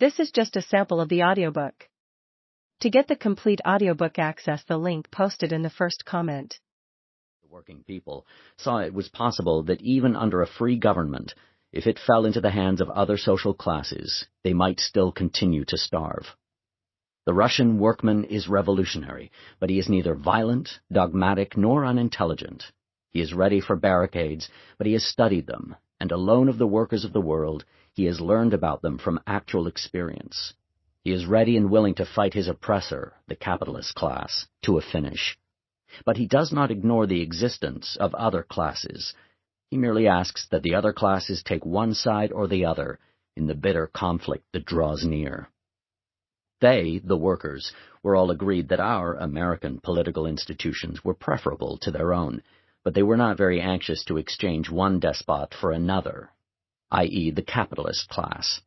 This is just a sample of the audiobook. To get the complete audiobook, access the link posted in the first comment. The working people saw it was possible that even under a free government, if it fell into the hands of other social classes, they might still continue to starve. The Russian workman is revolutionary, but he is neither violent, dogmatic, nor unintelligent. He is ready for barricades, but he has studied them, and alone of the workers of the world, he has learned about them from actual experience. He is ready and willing to fight his oppressor, the capitalist class, to a finish. But he does not ignore the existence of other classes. He merely asks that the other classes take one side or the other in the bitter conflict that draws near. They, the workers, were all agreed that our American political institutions were preferable to their own, but they were not very anxious to exchange one despot for another, i.e. the capitalist class.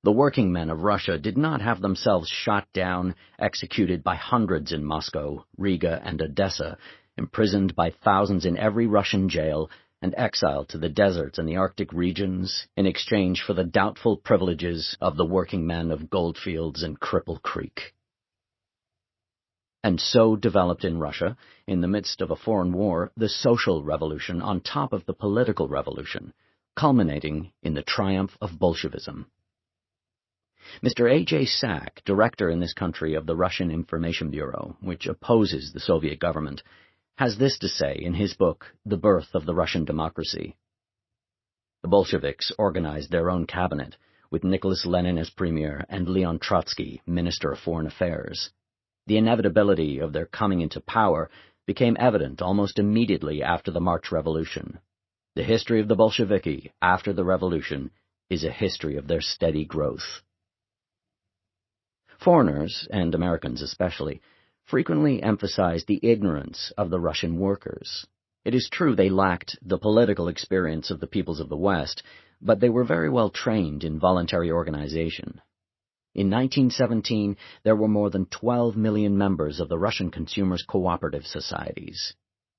The working men of Russia did not have themselves shot down, executed by hundreds in Moscow, Riga, and Odessa, imprisoned by thousands in every Russian jail, and exiled to the deserts and the Arctic regions in exchange for the doubtful privileges of the working men of Goldfields and Cripple Creek. And so developed in Russia, in the midst of a foreign war, the social revolution on top of the political revolution, culminating in the triumph of Bolshevism. Mr. A.J. Sack, director in this country of the Russian Information Bureau, which opposes the Soviet government, has this to say in his book, The Birth of the Russian Democracy. The Bolsheviks organized their own cabinet, with Nicholas Lenin as premier and Leon Trotsky, Minister of Foreign Affairs. The inevitability of their coming into power became evident almost immediately after the March Revolution. The history of the Bolsheviki after the Revolution is a history of their steady growth. Foreigners, and Americans especially, frequently emphasize the ignorance of the Russian workers. It is true they lacked the political experience of the peoples of the West, but they were very well trained in voluntary organization. In 1917, there were more than 12 million members of the Russian consumers' cooperative societies,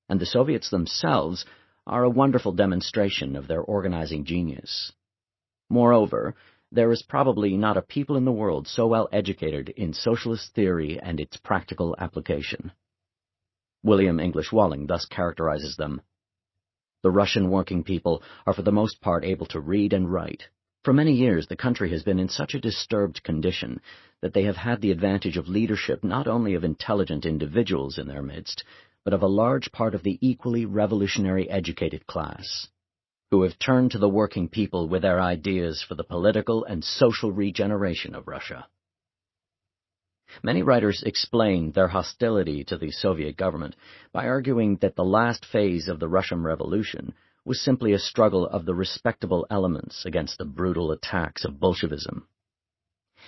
and the Soviets themselves are a wonderful demonstration of their organizing genius. Moreover, there is probably not a people in the world so well educated in socialist theory and its practical application. William English Walling thus characterizes them. The Russian working people are for the most part able to read and write. For many years the country has been in such a disturbed condition that they have had the advantage of leadership not only of intelligent individuals in their midst, but of a large part of the equally revolutionary educated class, who have turned to the working people with their ideas for the political and social regeneration of Russia. Many writers explain their hostility to the Soviet government by arguing that the last phase of the Russian Revolution was simply a struggle of the respectable elements against the brutal attacks of Bolshevism.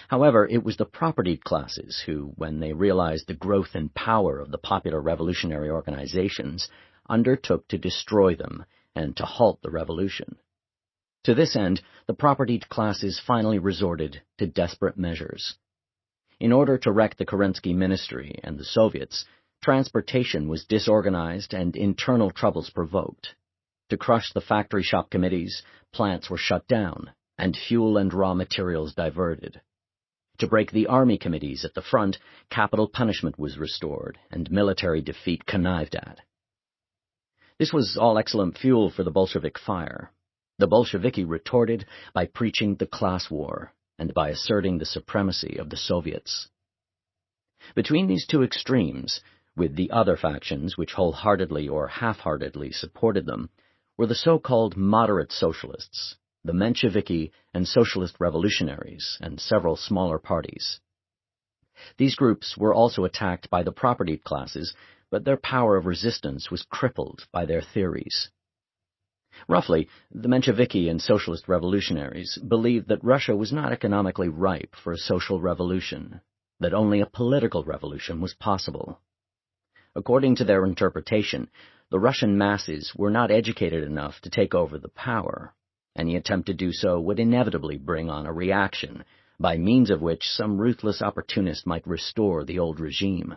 However, it was the propertied classes who, when they realized the growth and power of the popular revolutionary organizations, undertook to destroy them and to halt the revolution. To this end, the propertied classes finally resorted to desperate measures. In order to wreck the Kerensky ministry and the Soviets, transportation was disorganized and internal troubles provoked. To crush the factory shop committees, plants were shut down, and fuel and raw materials diverted. To break the army committees at the front, capital punishment was restored, and military defeat connived at. This was all excellent fuel for the Bolshevik fire. The Bolsheviki retorted by preaching the class war, and by asserting the supremacy of the Soviets. Between these two extremes, with the other factions which wholeheartedly or half-heartedly supported them, were the so-called moderate socialists, the Mensheviki and socialist revolutionaries, and several smaller parties. These groups were also attacked by the propertied classes, but their power of resistance was crippled by their theories. Roughly, the Mensheviki and socialist revolutionaries believed that Russia was not economically ripe for a social revolution, that only a political revolution was possible. According to their interpretation, the Russian masses were not educated enough to take over the power. Any attempt to do so would inevitably bring on a reaction, by means of which some ruthless opportunist might restore the old regime.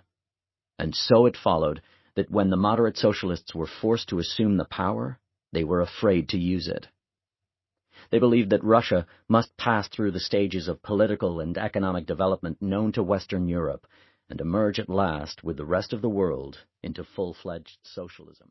And so it followed that when the moderate socialists were forced to assume the power, they were afraid to use it. They believed that Russia must pass through the stages of political and economic development known to Western Europe and emerge at last with the rest of the world into full-fledged socialism.